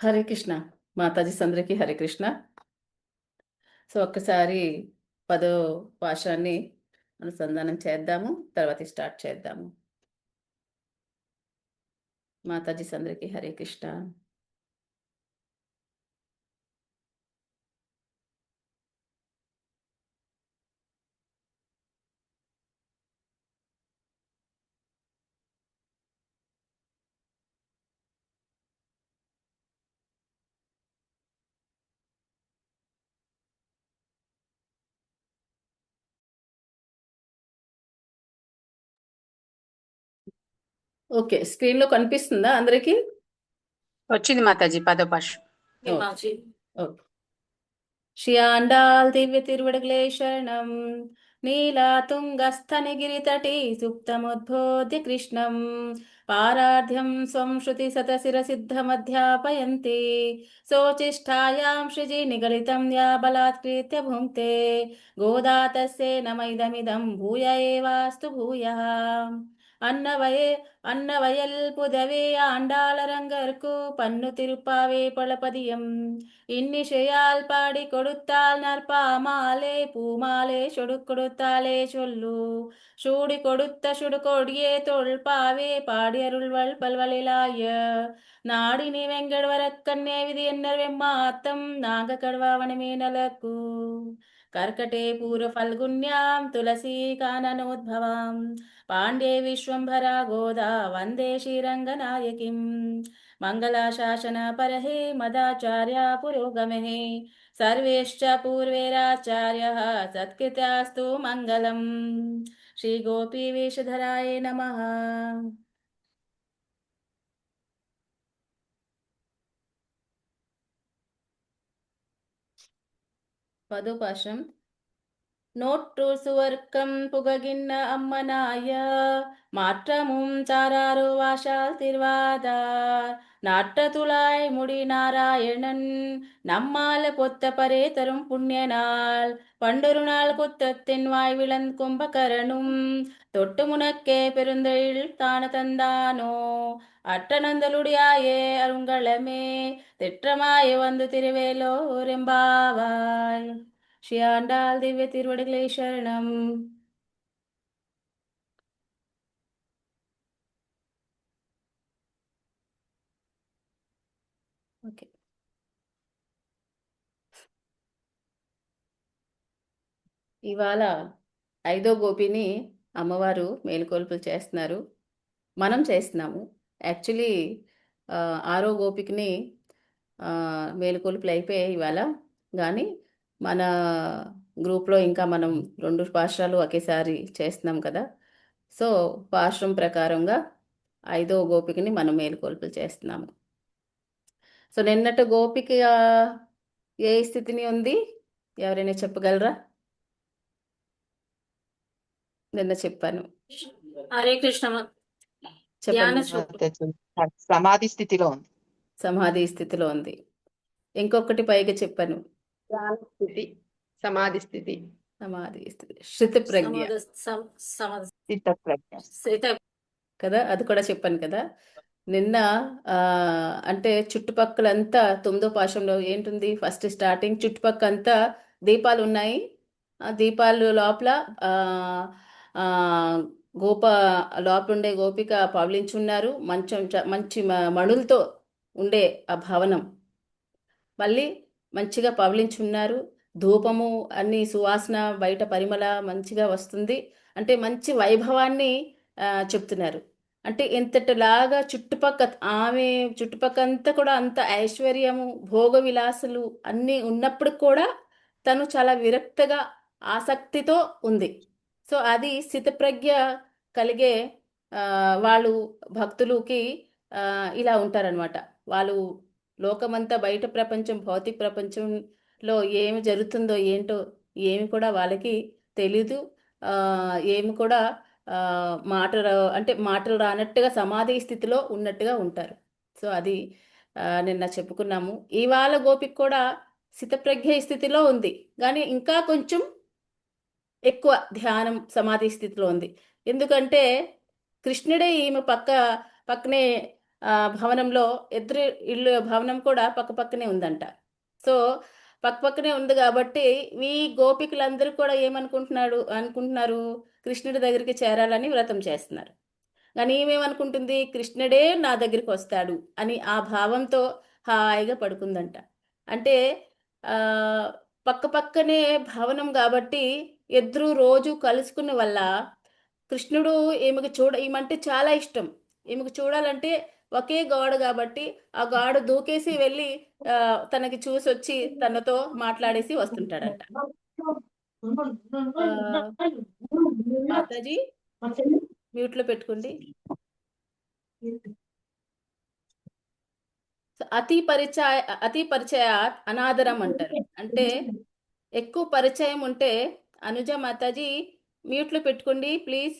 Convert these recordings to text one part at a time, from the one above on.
హరే కృష్ణ. మాతాజీస్ అందరికీ హరే కృష్ణ. సో ఒక్కసారి 10వ పాశాన్ని అనుసంధానం చేద్దాము, తర్వాత స్టార్ట్ చేద్దాము. మాతాజీస్ అందరికీ హరే కృష్ణ. ఓకే, స్క్రీన్ లో కనిపిస్తుందా అందరికి? వచ్చింది మాతాజీ పదోపాష్. ఓకే. శ్రీ ఆండాళ్ దివ్య తిరువడిగలే శరణం. నీలాతుంగస్థనిగిరితటీ సుప్తముద్బోధ్య కృష్ణం పారార్ధ్యం స్వం శృతి శతశిరసిద్ధమధ్యాపయంతి శోచిష్ఠాయాం సృజి నిగలితం యా బలాత్కృత్య భుంక్తే గోదా తస్యై నమైదమిదం భూయ ఏవాస్తు భూయః. அன்னவயல் புதவே ஆண்டாளரங்கற்கு பன்னு திருப்பாவே பழபதியம் இன்னிசையால் பாடி கொடுத்தால் நற்பாமாலே பூமாலே சொடு கொடுத்தாலே சொல்லு சூடி கொடுத்த சுடு கொடியே தொல்பாவே பாடி அருள்வள் பல்வழிலாய நாடினி வெங்கடவரக்கண்ணே விதி என்னர் வெம்மாத்தம் நாங்க கடுவாவனமே நலக்கு కర్కటే పూర్వ ఫల్గుణ్యాం తులసీ కాననోద్భవాం పాండే విశ్వంభరా గోదా వందే శ్రీరంగనాయకిం మంగళాశాసన పరహే మదాచార్య పురోగమే సర్వేశ్చ పూర్వేరాచార్యః సత్కృతాస్తు మంగళం. శ్రీ గోపీ వేషధరాయ నమః. పదోపాశం. நோற்று சுவர்க்கம் புககின்ன அம்மனாய மாற்றமும் சாராரோ வாஷால் திருவாதார் நாற்றதுளாய் முடி நாராயணன் நம்மால் பொத்த பரே தரும் புண்ணிய நாள் பண்டொரு நாள் குத்தத்தின் வாய் விளன் கும்பகரனும் தொட்டு முனக்கே பெருந்தெழில் தான தந்தானோ அற்றநந்தலுடியாயே அருங்களமே திற்றமாய வந்து திருவேலோரெம்பாவாய். శ్రీ ఆండాళ్ దివ్య తిరువడిగలే శరణం. ఓకే, ఇవాళ 5వ గోపిని అమ్మవారు మేలుకొల్పులు చేస్తున్నారు, మనం చేస్తున్నాము. యాక్చువల్లీ 6వ గోపికని మేలుకొల్పులు అయిపోయాయి ఇవాళ, కానీ మన గ్రూప్లో ఇంకా మనం 2 పాశ్రాలు ఒకేసారి చేస్తున్నాం కదా. సో పాశ్రం ప్రకారంగా 5వ గోపికని మనం మేలుకొల్పులు చేస్తున్నాము. సో నిన్నటి గోపిక ఏ స్థితిని ఉంది, ఎవరైనా చెప్పగలరా? నిన్న చెప్పాను. హరే కృష్ణ. చెప్పండి. సమాధి స్థితిలో ఉంది. సమాధి స్థితిలో ఉంది. ఇంకొకటి పైగా చెప్పాను, సమాధి స్థితి, సమాధి స్థితి, శృతి ప్రజ్ఞ కదా, అది కూడా చెప్పాను కదా నిన్న. అంటే చుట్టుపక్కలంతా 9వ పాశంలో ఏంటుంది, ఫస్ట్ స్టార్టింగ్ చుట్టుపక్కలంతా దీపాలు ఉన్నాయి. ఆ దీపాలు లోపల లోపల ఉండే గోపిక పవలించున్నారు. మంచి మణులతో ఉండే ఆ భవనం మళ్ళీ మంచిగా పవలించున్నారు. ధూపము అన్ని సువాసన బయట పరిమళ మంచిగా వస్తుంది. అంటే మంచి వైభవాన్ని చెప్తున్నారు. అంటే ఎంతటిలాగా ఆమె చుట్టుపక్కంతా కూడా అంత ఐశ్వర్యము భోగ విలాసులు అన్నీ ఉన్నప్పుడు కూడా తను చాలా విరక్తగా ఆసక్తితో ఉంది. సో అది స్థితప్రజ్ఞ కలిగే వాళ్ళు భక్తులకి ఇలా ఉంటారనమాట. వాళ్ళు లోకమంతా బయట ప్రపంచం భౌతిక ప్రపంచంలో ఏమి జరుగుతుందో ఏంటో ఏమి కూడా వాళ్ళకి తెలీదు. ఏమి కూడా మాటలు రానట్టుగా సమాధి స్థితిలో ఉన్నట్టుగా ఉంటారు. సో అది నిన్న చెప్పుకున్నాము. ఇవాళ గోపిక కూడా స్థితప్రజ్ఞ స్థితిలో ఉంది, కానీ ఇంకా కొంచెం ఎక్కువ ధ్యానం సమాధి స్థితిలో ఉంది. ఎందుకంటే కృష్ణుడే ఈమె పక్కనే భవనంలో ఎదురు ఇల్లు భవనం కూడా పక్కపక్కనే ఉందంట. సో పక్కపక్కనే ఉంది కాబట్టి ఈ గోపికలందరూ కూడా అనుకుంటున్నారు కృష్ణుడి దగ్గరికి చేరాలని వ్రతం చేస్తున్నారు. కానీ ఈమెమనుకుంటుంది కృష్ణుడే నా దగ్గరికి వస్తాడు అని ఆ భావంతో హాయిగా పడుకుందంట. అంటే ఆ, పక్కపక్కనే భవనం కాబట్టి ఎదురు రోజు కలుసుకున్న వల్ల కృష్ణుడు ఈమెకి చాలా ఇష్టం. ఈమెకు చూడాలంటే ఒకే గోడ కాబట్టి ఆ గోడ దూకేసి వెళ్ళి ఆ, తనకి చూసొచ్చి తనతో మాట్లాడేసి వస్తుంటాడంట. ఆ, మాతాజీ మ్యూట్లో పెట్టుకోండి. అతి పరిచయాత్ అనాదరం అంటారు. అంటే ఎక్కువ పరిచయం ఉంటే అనుజ మాతాజీ మ్యూట్లో పెట్టుకోండి ప్లీజ్.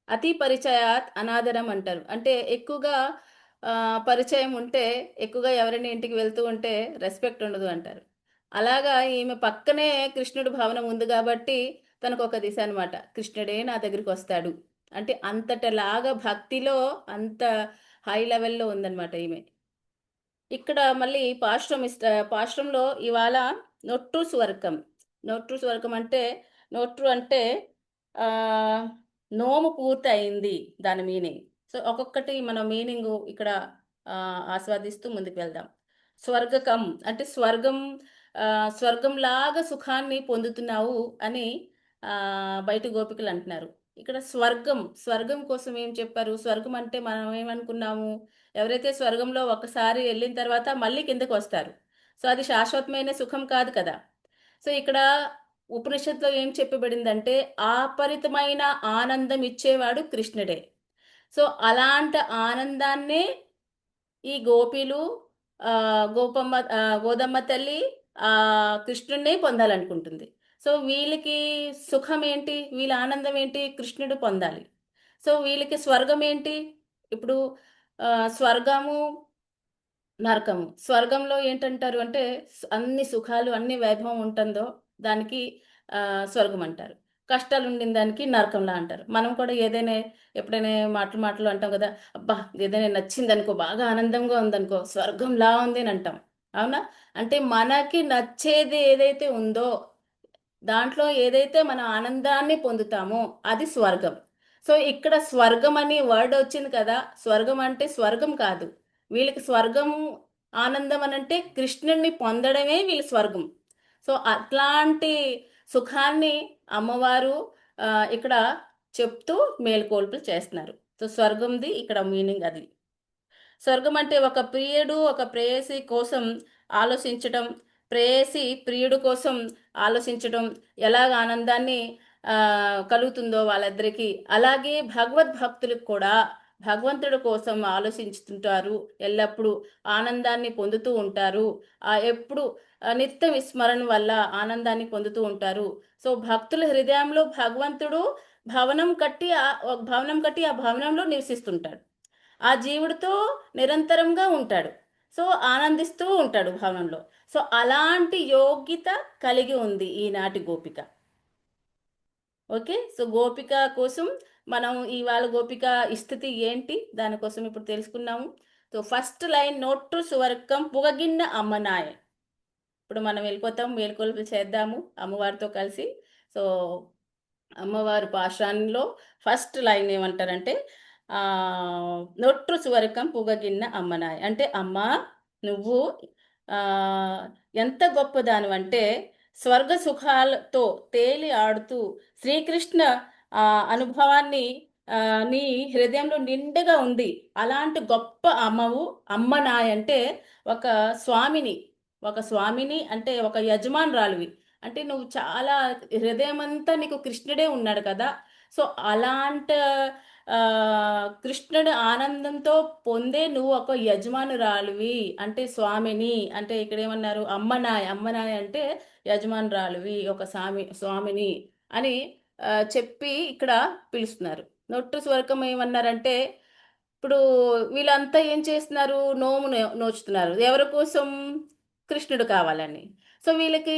అతి పరిచయాత్ అనాదరం అంటారు. అంటే ఎక్కువగా పరిచయం ఉంటే ఎక్కువగా ఎవరైనా ఇంటికి వెళ్తూ ఉంటే రెస్పెక్ట్ ఉండదు అంటారు. అలాగా ఈమె పక్కనే కృష్ణుడు భవనం ఉంది కాబట్టి తనకు ఒక దిశ అనమాట, కృష్ణుడే నా దగ్గరికి వస్తాడు అంటే అంతటలాగా భక్తిలో అంత హై లెవెల్లో ఉందన్నమాట ఈమె. ఇక్కడ మళ్ళీ పాశ్రంలో ఇవాళ నొట్టు స్వర్గం. నొట్టు స్వర్గం అంటే నొట్టు అంటే ఆ, నోము పూర్తి అయింది దాని మీనింగ్. సో ఒక్కొక్కటి మన మీనింగ్ ఇక్కడ ఆ, ఆస్వాదిస్తూ ముందుకు వెళ్దాం. స్వర్గకం అంటే ఆ, స్వర్గంలాగా సుఖాన్ని పొందుతున్నావు అని బయట గోపికలు అంటున్నారు. ఇక్కడ స్వర్గం కోసం ఏం చెప్పారు? స్వర్గం అంటే మనం ఏమనుకున్నాము, ఎవరైతే స్వర్గంలో ఒకసారి వెళ్ళిన తర్వాత మళ్ళీ కిందకు వస్తారు. సో అది శాశ్వతమైన సుఖం కాదు కదా. సో ఇక్కడ ఉపనిషత్తులో ఏం చెప్పబడిందంటే ఆపరితమైన ఆనందం ఇచ్చేవాడు కృష్ణుడే. సో అలాంటి ఆనందాన్నే ఈ గోపీలు గోదమ్మ తల్లి ఆ కృష్ణుడినే పొందాలనుకుంటుంది. సో వీళ్ళకి సుఖం ఏంటి, వీళ్ళ ఆనందం ఏంటి, కృష్ణుడు పొందాలి. సో వీళ్ళకి స్వర్గం ఏంటి, ఇప్పుడు స్వర్గము నరకము. స్వర్గంలో ఏంటంటారు అంటే అన్ని సుఖాలు అన్ని వైభవం ఉంటుందో దానికి స్వర్గం అంటారు. కష్టాలు ఉండిన దానికి నరకంలా అంటారు. మనం కూడా ఏదైనా ఎప్పుడైనా మాటలు అంటాం కదా, అబ్బా ఏదైనా నచ్చింది అనుకో, బాగా ఆనందంగా ఉందనుకో, స్వర్గంలా ఉంది అని అంటాం. అవునా? అంటే మనకి నచ్చేది ఏదైతే ఉందో దాంట్లో ఏదైతే మన ఆనందాన్ని పొందుతామో అది స్వర్గం. సో ఇక్కడ స్వర్గం అని వర్డ్ వచ్చింది కదా, స్వర్గం అంటే స్వర్గం కాదు. వీళ్ళకి స్వర్గం ఆనందం అని అంటే కృష్ణుడిని పొందడమే వీళ్ళ స్వర్గం. సో అట్లాంటి సుఖాన్ని అమ్మవారు ఇక్కడ చెప్తూ మేలుకొల్పులు చేస్తున్నారు. సో స్వర్గంది ఇక్కడ మీనింగ్ అది. స్వర్గం అంటే ఒక ప్రియుడు ఒక ప్రేయసి కోసం ఆలోచించటం, ప్రేయసి ప్రియుడు కోసం ఆలోచించటం ఎలాగ ఆనందాన్ని కలుగుతుందో వాళ్ళిద్దరికీ, అలాగే భగవద్భక్తులకు కూడా భగవంతుడి కోసం ఆలోచించుతుంటారు, ఎల్లప్పుడూ ఆనందాన్ని పొందుతూ ఉంటారు. ఎప్పుడు నిత్య విస్మరణ వల్ల ఆనందాన్ని పొందుతూ ఉంటారు. సో భక్తుల హృదయంలో భగవంతుడు భవనం కట్టి ఆ భవనంలో నివసిస్తుంటాడు. ఆ జీవుడితో నిరంతరంగా ఉంటాడు. సో ఆనందిస్తూ ఉంటాడు భవనంలో. సో అలాంటి యోగ్యత కలిగి ఉంది ఈనాటి గోపిక. ఓకే, సో గోపిక కోసం మనం ఇవాళ గోపిక స్థితి ఏంటి దానికోసం ఇప్పుడు తెలుసుకున్నాము. సో ఫస్ట్ లైన్ నోట్టు సువర్గం పుగగిన్న అమ్మనాయ. ఇప్పుడు మనం వెళ్ళిపోతాం, మేల్కొల్పులు చేద్దాము అమ్మవారితో కలిసి. సో అమ్మవారి పాశాన్లో ఫస్ట్ లైన్ ఏమంటారంటే నొట్టు సువరకం పుగగిన్న అమ్మనాయ్ అంటే అమ్మ నువ్వు ఎంత గొప్పదానివంటే స్వర్గ సుఖాలతో తేలి ఆడుతూ శ్రీకృష్ణ అనుభవాన్ని నీ హృదయంలో నిండుగా ఉంది. అలాంటి గొప్ప అమ్మనాయ్ అంటే ఒక స్వామిని అంటే ఒక యజమానురాలివి. అంటే నువ్వు చాలా హృదయం అంతా నీకు కృష్ణుడే ఉన్నాడు కదా. సో అలాంటి కృష్ణుడు ఆనందంతో పొందే నువ్వు ఒక యజమానురాలివి, అంటే స్వామిని. అంటే ఇక్కడ ఏమన్నారు, అమ్మనాయ అంటే యజమానురాలివి, ఒక స్వామిని అని చెప్పి ఇక్కడ పిలుస్తున్నారు. నొట్టు స్వర్గం ఏమన్నారంటే ఇప్పుడు వీళ్ళంతా ఏం చేస్తున్నారు, నోచుతున్నారు ఎవరి కోసం, కృష్ణుడు కావాలని. సో వీళ్ళకి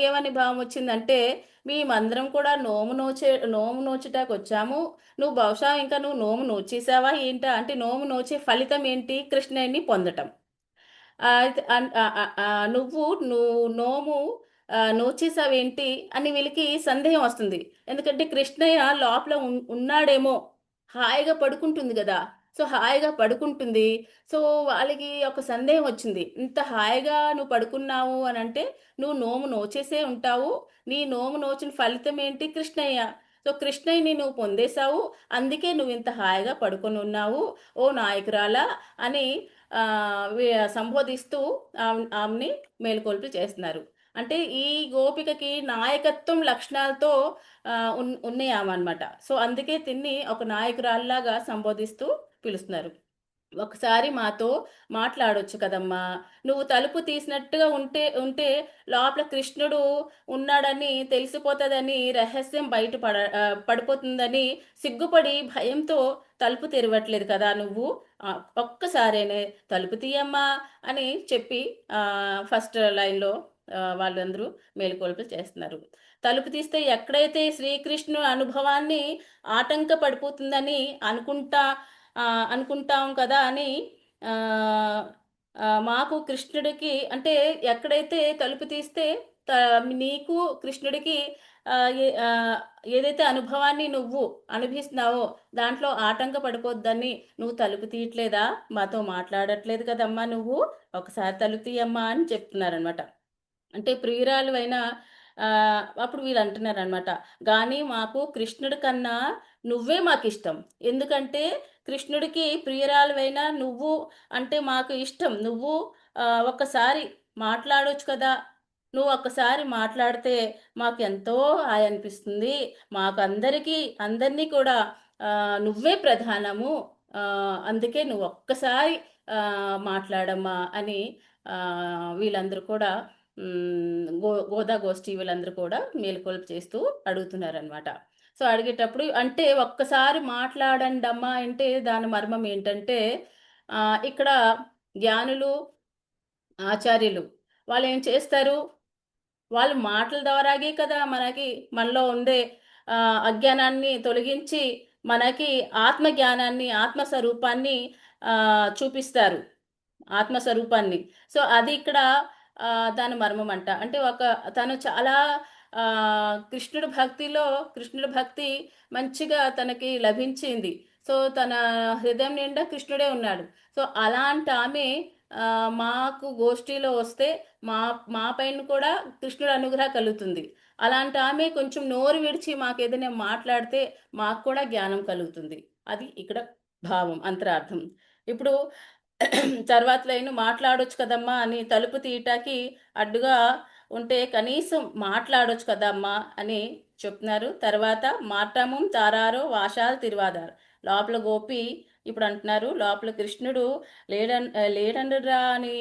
ఏమని భావం వచ్చిందంటే, మేమందరం కూడా నోము నోచుటాకు వచ్చాము. నువ్వు బహుశా ఇంకా నువ్వు నోము నోచేసావా ఏంటా అంటే, నోము నోచే ఫలితం ఏంటి? కృష్ణుడిని పొందటం. అయితే నువ్వు నోము నోచేసావేంటి అని వీళ్ళకి సందేహం వస్తుంది. ఎందుకంటే కృష్ణయ్య లోపల ఉన్నాడేమో, హాయిగా పడుకుంటుంది కదా. సో హాయిగా పడుకుంటుంది. సో వాళ్ళకి ఒక సందేహం వచ్చింది. ఇంత హాయిగా నువ్వు పడుకున్నావు అని అంటే నువ్వు నోము నోచేసే ఉంటావు. నీ నోము నోచిన ఫలితం ఏంటి? కృష్ణయ్య. సో కృష్ణయ్యని నువ్వు పొందేశావు, అందుకే నువ్వు ఇంత హాయిగా పడుకొని ఉన్నావు ఓ నాయకురాలా అని సంబోధిస్తూ ఆమెని మేలుకొల్పి చేస్తున్నారు. అంటే ఈ గోపికకి నాయకత్వం లక్షణాలతో ఉన్నాయి ఆమె అనమాట. సో అందుకే తిన్ని ఒక నాయకురాల్లాగా సంబోధిస్తూ పిలుస్తున్నారు. ఒకసారి మాతో మాట్లాడొచ్చు కదమ్మా, నువ్వు తలుపు తీసినట్టుగా ఉంటే లోపల కృష్ణుడు ఉన్నాడని తెలిసిపోతుందని, రహస్యం పడిపోతుందని సిగ్గుపడి భయంతో తలుపు తెరవట్లేదు కదా నువ్వు. ఒక్కసారేనే తలుపు తీయమ్మా అని చెప్పి ఫస్ట్ లైన్లో వాళ్ళందరూ మేలుకొల్పులు చేస్తున్నారు. తలుపు తీస్తే ఎక్కడైతే శ్రీకృష్ణుడు అనుభవాన్ని ఆటంక పడిపోతుందని అనుకుంటాం కదా అని మాకు కృష్ణుడికి అంటే ఎక్కడైతే తలుపు తీస్తే నీకు కృష్ణుడికి ఏదైతే అనుభవాన్ని నువ్వు అనుభవిస్తున్నావో దాంట్లో ఆటంక పడిపోద్దని నువ్వు తలుపు తీయట్లేదా? మాతో మాట్లాడట్లేదు కదమ్మా నువ్వు, ఒకసారి తలుపు తీయమ్మా అని చెప్తున్నారనమాట. అంటే ప్రియురాలు అయినా అప్పుడు వీళ్ళు అంటున్నారనమాట, కానీ మాకు కృష్ణుడి కన్నా నువ్వే మాకు ఇష్టం. ఎందుకంటే కృష్ణుడికి ప్రియురాలువైనా నువ్వు అంటే మాకు ఇష్టం. నువ్వు ఒక్కసారి మాట్లాడొచ్చు కదా. నువ్వు ఒక్కసారి మాట్లాడితే మాకు ఎంతో హాయి అనిపిస్తుంది. మాకు అందరినీ కూడా నువ్వే ప్రధానము. అందుకే నువ్వు ఒక్కసారి మాట్లాడమ్మా అని వీళ్ళందరూ కూడా గోదా గోష్ఠి వీళ్ళందరూ కూడా మేలుకొల్పు చేస్తూ అడుగుతున్నారనమాట. సో అడిగేటప్పుడు అంటే ఒక్కసారి మాట్లాడండి అమ్మా అంటే దాని మర్మం ఏంటంటే, ఇక్కడ జ్ఞానులు ఆచార్యులు వాళ్ళు ఏం చేస్తారు? వాళ్ళు మాటల ద్వారాగే కదా మనలో ఉండే అజ్ఞానాన్ని తొలగించి మనకి ఆత్మజ్ఞానాన్ని, ఆత్మస్వరూపాన్ని చూపిస్తారు. ఆత్మస్వరూపాన్ని. సో అది ఇక్కడ దాని మర్మం అంట. అంటే తను చాలా కృష్ణుడి భక్తి మంచిగా తనకి లభించింది. సో తన హృదయం నిండా కృష్ణుడే ఉన్నాడు. సో అలాంటి ఆమె మాకు గోష్ఠిలో వస్తే మా పైన కూడా కృష్ణుడి అనుగ్రహం కలుగుతుంది. అలాంటి ఆమె కొంచెం నోరు విడిచి మాకు ఏదైనా మాట్లాడితే మాకు కూడా జ్ఞానం కలుగుతుంది. అది ఇక్కడ భావం, అంతరార్థం. ఇప్పుడు తర్వాత లైన్ మాట్లాడొచ్చు కదమ్మా అని తలుపు తీయటానికి అడ్డుగా ఉంటే కనీసం మాట్లాడొచ్చు కదమ్మా అని చెప్తున్నారు. తర్వాత మాటమం తారారో వాషాలు తిరువాదారు. లోపల గోపి ఇప్పుడు అంటున్నారు, లోపల కృష్ణుడు లేడండ్రా అని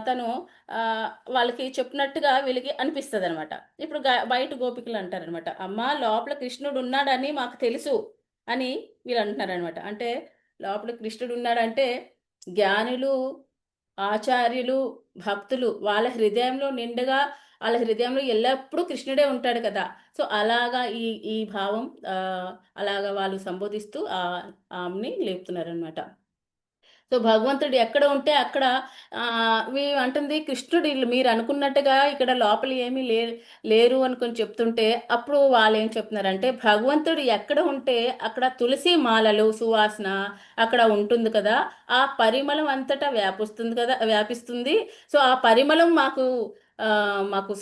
తను వాళ్ళకి చెప్పినట్టుగా వీళ్ళకి అనిపిస్తుంది అనమాట. ఇప్పుడు బయట గోపికలు అంటారనమాట, అమ్మ లోపల కృష్ణుడు ఉన్నాడని మాకు తెలుసు అని వీళ్ళు అంటున్నారనమాట. అంటే లోపల కృష్ణుడు ఉన్నాడంటే జ్ఞానులు, ఆచార్యులు, భక్తులు వాళ్ళ హృదయంలో ఎల్లప్పుడూ కృష్ణుడే ఉంటాడు కదా. సో అలాగా ఈ భావం అలాగా వాళ్ళు సంబోధిస్తూ ఆమెని లేపుతున్నారనమాట. సో భగవంతుడు ఎక్కడ ఉంటే అక్కడ అంటుంది కృష్ణుడు మీరు అనుకున్నట్టుగా ఇక్కడ లోపల ఏమీ లేరు అనుకుని చెప్తుంటే అప్పుడు వాళ్ళు ఏం చెప్తున్నారంటే, భగవంతుడు ఎక్కడ ఉంటే అక్కడ తులసి మాలలు సువాసన అక్కడ ఉంటుంది కదా, ఆ పరిమళం అంతటా వ్యాపిస్తుంది. సో ఆ పరిమళం మాకు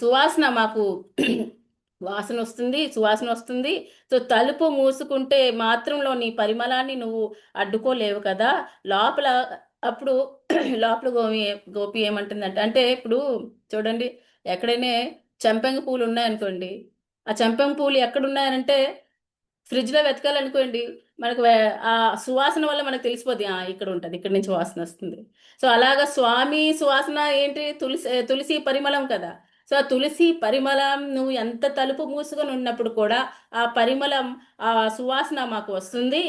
సువాసన సువాసన వస్తుంది. సో తలుపు మూసుకుంటే మాత్రంలో నీ పరిమళాన్ని నువ్వు అడ్డుకోలేవు కదా. అప్పుడు లోపల గోపి ఏమంటుందంటే, అంటే ఇప్పుడు చూడండి, ఎక్కడైనా చెంపంగి పూలు ఉన్నాయనుకోండి, ఆ చెంపంగి పూలు ఎక్కడున్నాయనంటే ఫ్రిడ్జ్లో వెతకాలనుకోండి, మనకు ఆ సువాసన వల్ల మనకు తెలిసిపోద్ది ఇక్కడ ఉంటుంది, ఇక్కడ నుంచి వాసన వస్తుంది. సో అలాగా స్వామి సువాసన ఏంటి? తులసి పరిమళం కదా. సో ఆ తులసి పరిమళం నువ్వు ఎంత తలుపు మూసుకొని ఉన్నప్పుడు కూడా ఆ పరిమళం, ఆ సువాసన మాకు వస్తుంది.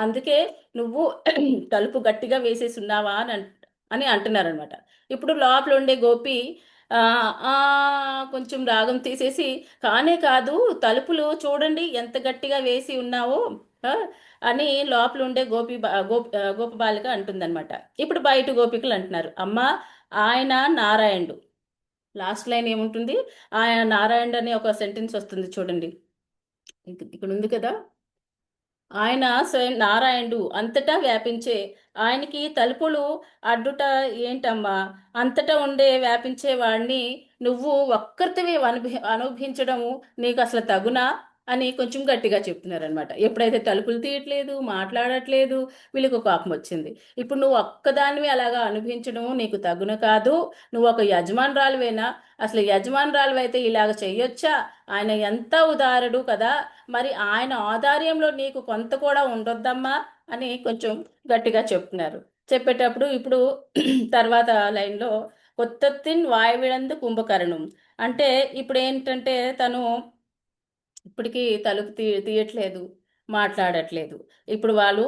అందుకే నువ్వు తలుపు గట్టిగా వేసేసి ఉన్నావా అని అంటున్నారనమాట. ఇప్పుడు లోపల ఉండే గోపి ఆ, ఆ కొంచెం రాగం తీసేసి, కానే కాదు, తలుపులు చూడండి ఎంత గట్టిగా వేసి ఉన్నావో, ఆ, అని లోపల ఉండే గోపబాలిక అంటుందన్నమాట. ఇప్పుడు బయట గోపికలు అంటున్నారు, అమ్మా ఆయన నారాయణుడు. లాస్ట్ లైన్ ఏముంటుంది? ఆయన నారాయణుడు అనే ఒక సెంటెన్స్ వస్తుంది చూడండి, ఇక్కడ ఉంది కదా. ఆయన స్వయం నారాయణుడు, అంతటా వ్యాపించే, ఆయనకి తలుపులు అడ్డుట ఏంటమ్మా? అంతటా ఉండే వ్యాపించే వాడిని నువ్వు ఒక్కరితోవే అనుభవించడము నీకు అసలు తగునా అని కొంచెం గట్టిగా చెప్తున్నారనమాట. ఎప్పుడైతే తలుపులు తీయట్లేదు, మాట్లాడట్లేదు, వీళ్ళకి ఒక కోపం వచ్చింది. ఇప్పుడు నువ్వు ఒక్కదానివి అలాగా అనుభవించడం నీకు తగున కాదు. నువ్వు ఒక యజమానురాలువేనా? అసలు యజమానురాలు అయితే ఇలాగ చెయ్యొచ్చా? ఆయన ఎంత ఉదారుడు కదా, మరి ఆయన ఆధార్యంలో నీకు కొంత కూడా ఉండొద్దమ్మా అని కొంచెం గట్టిగా చెప్తున్నారు. చెప్పేటప్పుడు ఇప్పుడు తర్వాత లైన్లో కొత్తతిన్ వాయువిడందు కుంభకరణం, అంటే ఇప్పుడు ఏంటంటే తను ఇప్పటికీ తలుపు తీయట్లేదు, మాట్లాడట్లేదు. ఇప్పుడు వాళ్ళు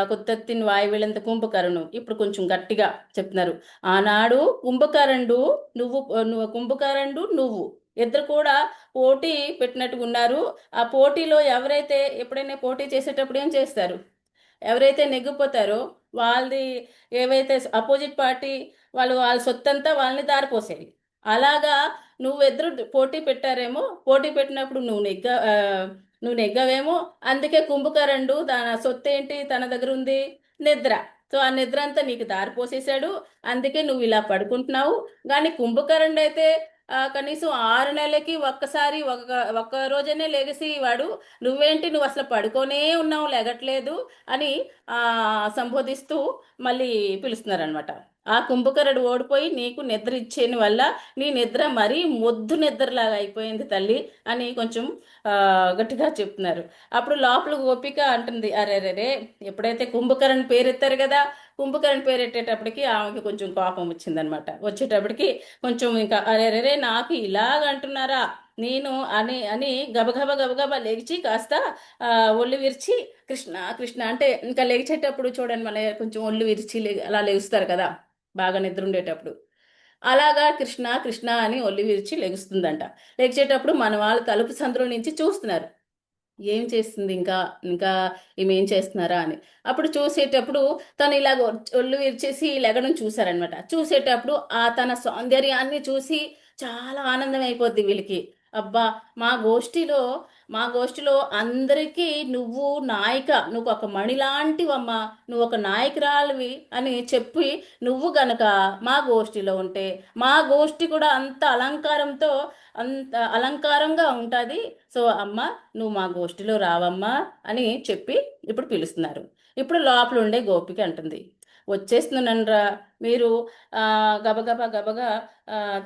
కొత్తతిన్ వాయువిలంత కుంభకరణం ఇప్పుడు కొంచెం గట్టిగా చెప్తున్నారు. ఆనాడు కుంభకరణుడు నువ్వు కుంభకరణుడు నువ్వు ఇద్దరు కూడా పోటీ పెట్టినట్టుగా ఉన్నారు. ఆ పోటీలో ఎవరైతే ఎప్పుడైనా పోటీ చేసేటప్పుడు ఏం చేస్తారు? ఎవరైతే నెగ్గిపోతారో వాళ్ళది, ఏవైతే అపోజిట్ పార్టీ వాళ్ళు వాళ్ళ సొత్తంతా వాళ్ళని దారిపోసేది. అలాగా నువ్విద్దరు పోటీ పెట్టారేమో, పోటీ పెట్టినప్పుడు నువ్వు నెగ్గవేమో. అందుకే కుంభకరణుడు తన సొత్తు ఏంటి తన దగ్గర ఉంది? నిద్ర. సో ఆ నిద్ర అంతా నీకు దారిపోసేశాడు, అందుకే నువ్వు ఇలా పడుకుంటున్నావు. కానీ కుంభకరణుడు అయితే కనీసం 6 నెలలకి ఒక్కసారి ఒక్క రోజనే లెగిసి వాడు, నువ్వేంటి నువ్వు అసలు పడుకోనే ఉన్నావు, లెగట్లేదు అని సంబోధిస్తూ మళ్ళీ పిలుస్తున్నారనమాట. ఆ కుంభకరుడు ఓడిపోయి నీకు నిద్ర ఇచ్చేని వల్ల నీ నిద్ర మరీ మొద్దు నిద్రలాగా అయిపోయింది తల్లి అని కొంచెం గట్టిగా చెప్తున్నారు. అప్పుడు లోపల గోపిక అంటుంది, అరే ఎప్పుడైతే కుంభకరణ్ పేరెత్తారు కదా, కుంభకరణ్ పేరెట్టేటప్పటికి ఆమెకి కొంచెం కోపం వచ్చిందనమాట. వచ్చేటప్పటికి కొంచెం ఇంకా అరే నాకు ఇలాగ అంటున్నారా నేను అని అని గబగబా లేచి కాస్త ఒళ్ళు విరిచి కృష్ణ కృష్ణ అంటే, ఇంకా లేచేటప్పుడు చూడండి మన కొంచెం ఒళ్ళు విరిచి అలా లేస్తారు కదా బాగా నిద్ర ఉండేటప్పుడు, అలాగా కృష్ణ కృష్ణ అని ఒళ్ళు విరిచి లెగుస్తుందంట. లెగిచేటప్పుడు మన వాళ్ళు తలుపు సందులో నుంచి చూస్తున్నారు, ఏం చేస్తుంది ఇంకా ఇంకా ఈమె ఏం చేస్తున్నారా అని. అప్పుడు చూసేటప్పుడు తను ఇలాగ ఒళ్ళు విరిచేసి లెగడం చూసారనమాట. చూసేటప్పుడు తన సౌందర్యాన్ని చూసి చాలా ఆనందం అయిపోద్ది వీళ్ళకి. అబ్బా, మా గోష్ఠిలో మా గోష్ఠిలో అందరికీ నువ్వు నాయిక, నువ్వు ఒక మణిలాంటివమ్మా, నువ్వు ఒక నాయకురాలివి అని చెప్పి నువ్వు గనక మా గోష్ఠిలో ఉంటే మా గోష్ఠి కూడా అంత అలంకారంగా ఉంటుంది. సో అమ్మ, నువ్వు మా గోష్ఠిలో రావమ్మా అని చెప్పి ఇప్పుడు పిలుస్తున్నారు. ఇప్పుడు లోపల ఉండే గోపిక అంటుంది, వచ్చేస్తున్నానరా మీరు గబగబా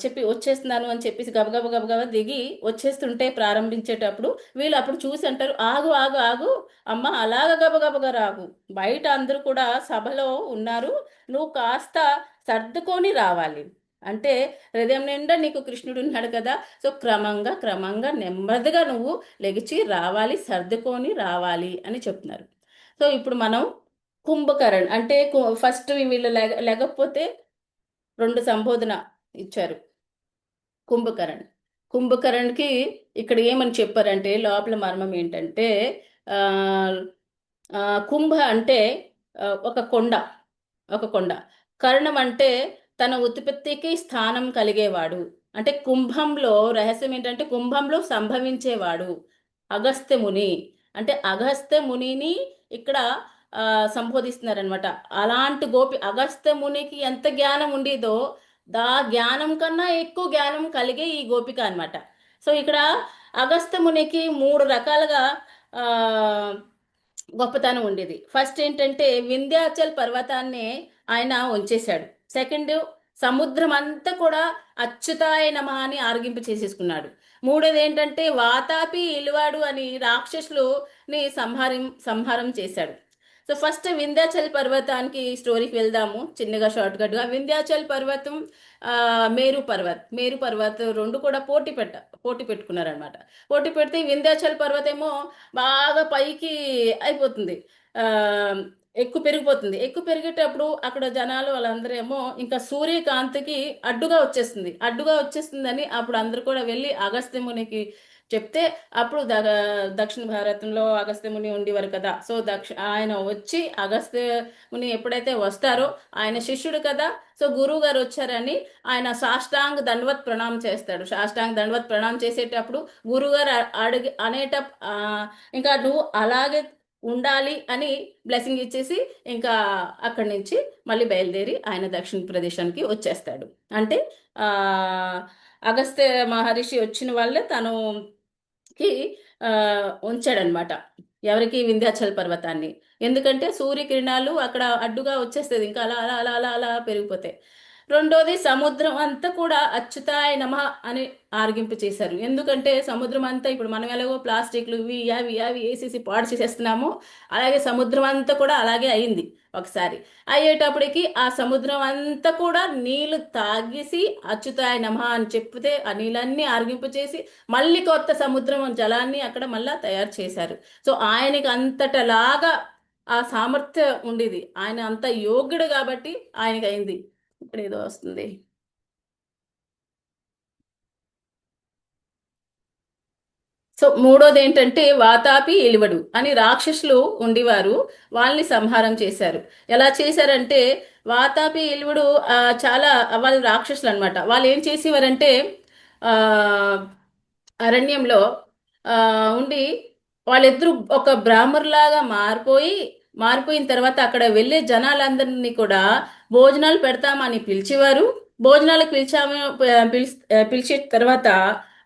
చెప్పి వచ్చేస్తున్నాను అని చెప్పేసి గబగబా దిగి వచ్చేస్తుంటే ప్రారంభించేటప్పుడు వీళ్ళు అప్పుడు చూసి అంటారు, ఆగు ఆగు ఆగు అమ్మ, అలాగ గబగబగా రాగు, బయట అందరూ కూడా సభలో ఉన్నారు, నువ్వు కాస్త సర్దుకొని రావాలి. అంటే హృదయం నిండా నీకు కృష్ణుడు ఉన్నాడు కదా, సో క్రమంగా నెమ్మదిగా నువ్వు లెగిచి రావాలి, సర్దుకొని రావాలి అని చెప్తున్నారు. సో ఇప్పుడు మనం కుంభకరణ్ అంటే ఫస్ట్ వీళ్ళు లేకపోతే 2 సంబోధన ఇచ్చారు. కుంభకరణ్ కుంభకరణ్కి ఇక్కడ ఏమని చెప్పారంటే లోపల మర్మం ఏంటంటే, ఆ ఆ, కుంభ అంటే ఒక కొండ. కర్ణం అంటే తన ఉత్పత్తికి స్థానం కలిగేవాడు. అంటే కుంభంలో రహస్యం ఏంటంటే కుంభంలో సంభవించేవాడు అగస్త్య ముని. అంటే అగస్త్య మునిని ఇక్కడ సంబోధిస్తున్నారనమాట. అలాంటి అగస్త్య మునికి ఎంత జ్ఞానం ఉండేదో దా జ్ఞానం కన్నా ఎక్కువ జ్ఞానం కలిగే ఈ గోపిక అనమాట. సో ఇక్కడ అగస్త్య మునికి 3 రకాలుగా ఆ గొప్పతనం ఉండేది. ఫస్ట్ ఏంటంటే వింధ్యాచల్ పర్వతాన్ని ఆయన ఉంచేశాడు. సెకండ్, సముద్రం అంతా కూడా అచ్యుతాయ నమః అని ఆరగింపు చేసేసుకున్నాడు. మూడోది ఏంటంటే వాతాపి ఇలువాడు అని రాక్షసులని సంహారం చేశాడు. సో ఫస్ట్ వింధ్యాచల్ పర్వతానికి స్టోరీకి వెళ్దాము చిన్నగా షార్ట్కట్గా. వింధ్యాచల్ పర్వతం, మేరు పర్వత్ 2 కూడా పోటీ పెట్టుకున్నారనమాట. పోటీ పెడితే వింధ్యాచల్ పర్వతం ఏమో బాగా పైకి అయిపోతుంది. ఆ, ఎక్కువ పెరిగిపోతుంది. ఎక్కువ పెరిగేటప్పుడు అక్కడ జనాలు వాళ్ళందరూ ఏమో ఇంకా సూర్యకాంతికి అడ్డుగా వచ్చేస్తుందని అప్పుడు అందరూ కూడా వెళ్ళి అగస్త్య మునికి చెప్తే అప్పుడు దక్షిణ భారతంలో అగస్త్య ముని ఉండేవారు కదా. సో ఆయన వచ్చి అగస్త్య ముని ఎప్పుడైతే వస్తారో ఆయన శిష్యుడు కదా, సో గురువు గారు వచ్చారని ఆయన సాష్టాంగ దండవత్ ప్రణామం చేస్తాడు. సాష్టాంగ దండవత్ ప్రణామం చేసేటప్పుడు గురువుగారు అడిగి ఇంకా నువ్వు అలాగే ఉండాలి అని బ్లెస్సింగ్ ఇచ్చేసి ఇంకా అక్కడి నుంచి మళ్ళీ బయలుదేరి ఆయన దక్షిణ ప్రదేశానికి వచ్చేస్తాడు. అంటే ఆ అగస్త్య మహర్షి వచ్చిన వాళ్ళే తనుకి ఉంచాడనమాట. ఎవరికి? వింధ్యాచల్ పర్వతాన్ని. ఎందుకంటే సూర్యకిరణాలు అక్కడ అడ్డుగా వచ్చేస్తుంది, ఇంకా అలా అలా అలా అలా అలా పెరిగిపోతాయి. రెండోది సముద్రం అంతా కూడా అచ్యుతాయ నమః అని ఆరగింపు చేశారు. ఎందుకంటే సముద్రం అంతా ఇప్పుడు మనం ఎలాగో ప్లాస్టిక్లు ఇవి అవి అవి వేసేసి పాడు చేసేస్తున్నామో అలాగే సముద్రం అంతా కూడా అలాగే అయింది. ఒకసారి అయ్యేటప్పటికి ఆ సముద్రం అంతా కూడా నీళ్లు తాగేసి అచ్యుతాయ నమః అని చెప్తే ఆ నీళ్ళన్నీ ఆరగింపు చేసి మళ్ళీ కొత్త సముద్రం జలాన్ని అక్కడ మళ్ళా తయారు చేశారు. సో ఆయనకి అంతటలాగా ఆ సామర్థ్యం ఉండేది. ఆయన అంత యోగ్యుడు కాబట్టి ఆయనకి అయింది. ఇక్కడ ఏదో వస్తుంది. సో మూడోది ఏంటంటే వాతాపి ఎలివడు అని రాక్షసులు ఉండేవారు. వాళ్ళని సంహారం చేశారు. ఎలా చేశారంటే వాతాపి ఎలివడు చాలా వాళ్ళు రాక్షసులు అనమాట. వాళ్ళు ఏం చేసేవారంటే ఆ అరణ్యంలో ఉండి వాళ్ళిద్దరూ ఒక బ్రాహ్మరులాగా మారిపోయిన తర్వాత అక్కడ వెళ్ళే జనాలందరినీ కూడా భోజనాలు పెడతామని పిలిచేవారు. భోజనాలకు పిలిచిన తర్వాత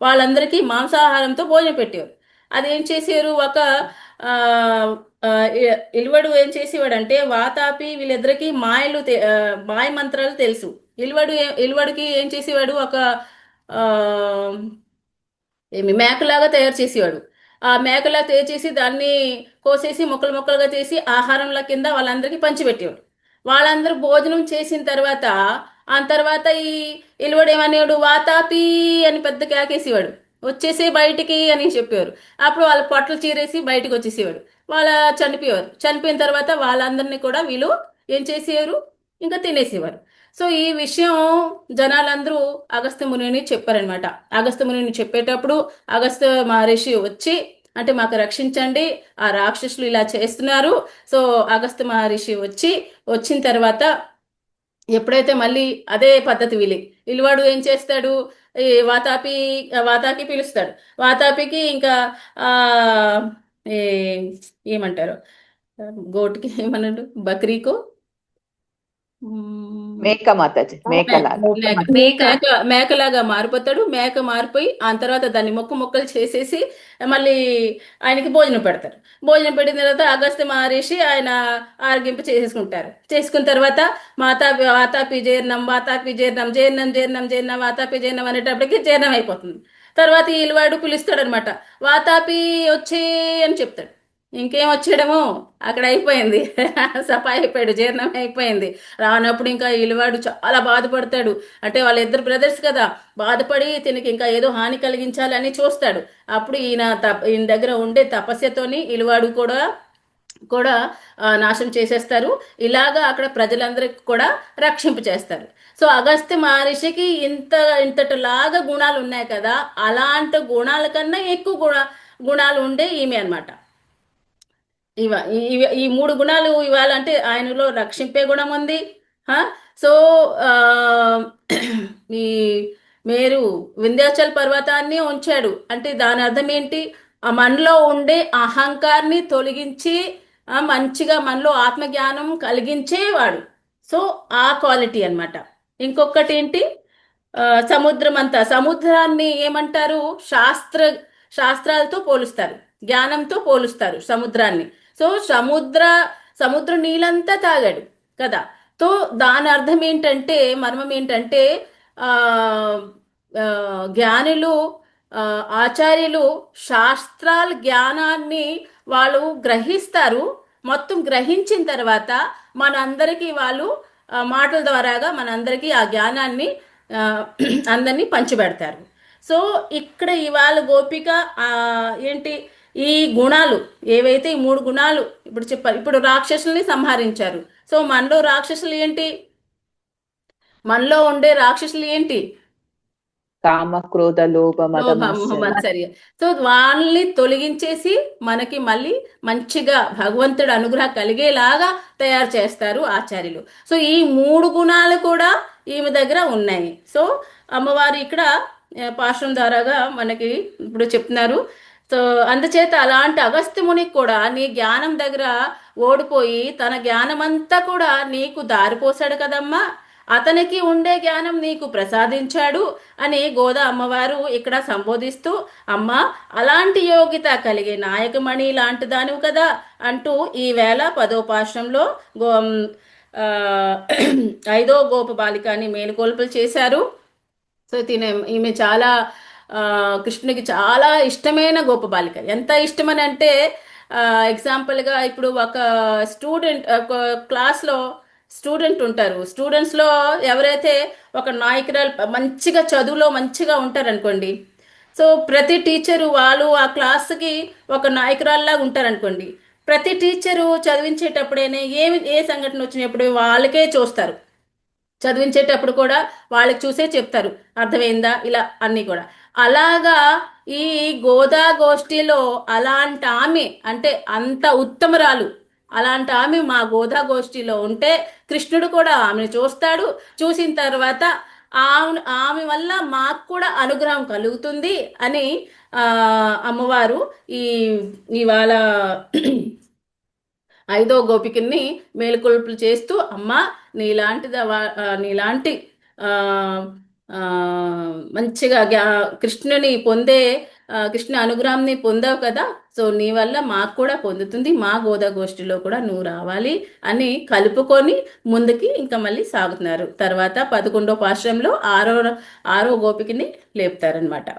వాళ్ళందరికీ మాంసాహారంతో భోజనం పెట్టేవారు. అదేం చేసేవారు? ఒక ఆ, ఆ, ఇల్వడు ఏం చేసేవాడంటే వాతాపి వీళ్ళిద్దరికి మాయ మంత్రాలు తెలుసు. ఇల్వడికి ఏం చేసేవాడు? ఒక ఆ మేకలాగా తయారు చేసేవాడు. ఆ మేకలా తయారు చేసి దాన్ని కోసేసి ముక్కలు ముక్కలుగా చేసి ఆహారంల కింద వాళ్ళందరికీ పంచిపెట్టేవాడు. వాళ్ళందరూ భోజనం చేసిన తర్వాత ఆ తర్వాత ఈ ఇలువడు ఏమనేవాడు? వాతాపి అని పెద్ద కేకేసేవాడు. వచ్చేసి బయటికి అని చెప్పేవారు. అప్పుడు వాళ్ళ పొట్టలు చీరేసి బయటికి వచ్చేసేవాడు. వాళ్ళ చనిపోయేవారు. చనిపోయిన తర్వాత వాళ్ళందరినీ కూడా వీళ్ళు ఏం చేసేవారు? ఇంకా తినేసేవారు. సో ఈ విషయం జనాలందరూ అగస్త్య మునిని చెప్పారనమాట. అగస్త్య మునిని చెప్పేటప్పుడు అగస్త్య మహర్షి వచ్చి అంటే మాకు రక్షించండి, ఆ రాక్షసులు ఇలా చేస్తున్నారు. సో అగస్త్య మహర్షి వచ్చిన తర్వాత ఎప్పుడైతే మళ్ళీ అదే పద్ధతి ఇలివాడు ఏం చేస్తాడు? ఈ వాతాకి పిలుస్తాడు. వాతాపికి ఇంకా ఆ ఏ ఏమంటారు గోటుకి ఏమన్నాడు? బక్రీకో మేక మాతాజీ, మేకలాగా. మేకలాగా మారిపోతాడు. మేక మారిపోయి ఆ తర్వాత దాన్ని ముక్కలు చేసేసి మళ్ళీ ఆయనకి భోజనం పెడతారు. భోజనం పెట్టిన తర్వాత అగస్త్య మహర్షి ఆయన ఆరగింపు చేసుకున్న తర్వాత వాతాపి జీర్ణం వాతాపి జీర్ణం అనేటప్పటికి జీర్ణం అయిపోతుంది. తర్వాత ఈలవాడు పిలుస్తాడు అనమాట. వాతాపి వచ్చే అని చెప్తాడు. ఇంకేం వచ్చేయడము అక్కడ అయిపోయింది. సఫా అయిపోయాడు, జీర్ణం అయిపోయింది. రానప్పుడు ఇంకా ఇలివాడు చాలా బాధపడతాడు. అంటే వాళ్ళిద్దరు బ్రదర్స్ కదా, బాధపడి తినకి ఇంకా ఏదో హాని కలిగించాలని చూస్తాడు. అప్పుడు ఈయన దగ్గర ఉండే తపస్యతోని ఇలివాడు కూడా నాశనం చేసేస్తారు. ఇలాగా అక్కడ ప్రజలందరికీ కూడా రక్షింపు చేస్తారు. సో అగస్త్య మహర్షికి ఇంతటిలాగా గుణాలు ఉన్నాయి కదా, అలాంటి గుణాల కన్నా ఎక్కువ గుణాలు ఉండే ఈమె అనమాట. ఈ మూడు గుణాలు ఇవ్వాలంటే ఆయనలో రక్షింపే గుణం ఉంది. సో ఈ మేరు వింధ్యాచల్ పర్వతాన్ని ఉంచాడు అంటే దాని అర్థం ఏంటి? మనలో ఉండే అహంకారాన్ని తొలగించి మంచిగా మనలో ఆత్మజ్ఞానం కలిగించేవాడు. సో ఆ క్వాలిటీ అనమాట. ఇంకొకటి ఏంటి? సముద్రాన్ని ఏమంటారు? శాస్త్రాలతో పోలుస్తారు, జ్ఞానంతో పోలుస్తారు సముద్రాన్ని. సో సముద్ర నీళ్ళంతా తాగాడు కదా. సో దాని అర్థం ఏంటంటే, మర్మం ఏంటంటే జ్ఞానులు ఆచార్యులు శాస్త్రాల జ్ఞానాన్ని వాళ్ళు గ్రహిస్తారు. మొత్తం గ్రహించిన తర్వాత మనందరికీ వాళ్ళు మాటల ద్వారాగా మనందరికీ ఆ జ్ఞానాన్ని అందరినీ పంచిపెడతారు. సో ఇక్కడ ఇవాళ గోపిక ఏంటి ఈ గుణాలు ఏవైతే ఈ 3 గుణాలు ఇప్పుడు చెప్పారు. ఇప్పుడు రాక్షసుల్ని సంహరించారు. సో మనలో రాక్షసులు ఏంటి? మనలో ఉండే రాక్షసులు ఏంటి? కామ క్రోధ లోభ మద లోభం మాత్సర్యం. మత్సర్య. సో వాళ్ళని తొలగించేసి మనకి మళ్ళీ మంచిగా భగవంతుడు అనుగ్రహం కలిగేలాగా తయారు చేస్తారు ఆచార్యులు. సో ఈ 3 గుణాలు కూడా ఈమె దగ్గర ఉన్నాయి. సో అమ్మవారు ఇక్కడ పాశ్రం ద్వారాగా మనకి ఇప్పుడు చెప్తున్నారు. సో అందుచేత అలాంటి అగస్త్య మునికి కూడా నీ జ్ఞానం దగ్గర ఓడిపోయి తన జ్ఞానమంతా కూడా నీకు దారిపోసాడు కదమ్మా, అతనికి ఉండే జ్ఞానం నీకు ప్రసాదించాడు అని గోదా అమ్మవారు ఇక్కడ సంబోధిస్తూ, అమ్మ అలాంటి యోగ్యత కలిగే నాయకమణి లాంటి దానివి కదా అంటూ ఈవేళ 10వ పాశ్రంలో ఆ, 5వ గోప బాలికని మేలుకొల్పులు చేశారు. సో ఈమె చాలా కృష్ణునికి చాలా ఇష్టమైన గోప బాలిక. ఎంత ఇష్టమని అంటే ఎగ్జాంపుల్గా ఇప్పుడు ఒక స్టూడెంట్ ఒక క్లాస్లో స్టూడెంట్ ఉంటారు. స్టూడెంట్స్లో ఎవరైతే ఒక నాయకురాలు మంచిగా చదువులో మంచిగా ఉంటారనుకోండి, సో ప్రతి టీచరు వాళ్ళు ఆ క్లాస్కి ఒక నాయకురాల్లాగా ఉంటారనుకోండి, ప్రతి టీచరు చదివించేటప్పుడైనా ఏ సంఘటన వచ్చినప్పుడు వాళ్ళకే చూస్తారు. చదివించేటప్పుడు కూడా వాళ్ళకి చూసే చెప్తారు, అర్థమైందా ఇలా అన్నీ కూడా. అలాగా ఈ గోదా గోష్ఠిలో అలాంటి ఆమె అంటే అంత ఉత్తమరాలు, అలాంటి ఆమె మా గోదా గోష్ఠిలో ఉంటే కృష్ణుడు కూడా ఆమెను చూస్తాడు. చూసిన తర్వాత ఆమె వల్ల మాకు కూడా అనుగ్రహం కలుగుతుంది అని అమ్మవారు ఈ ఇవాళ 5వ గోపికని మేలుకొల్పులు చేస్తూ, అమ్మ నీలాంటి ఆ, ఆ, మంచిగా కృష్ణుని పొందే కృష్ణ అనుగ్రహాన్ని పొందావు కదా, సో నీ వల్ల మాకు కూడా పొందుతుంది, మా గోదా గోష్ఠిలో కూడా నువ్వు రావాలి అని కలుపుకొని ముందుకి ఇంకా మళ్ళీ సాగుతున్నారు. తర్వాత 11వ పాశ్రంలో ఆరో గోపికని లేపుతారనమాట.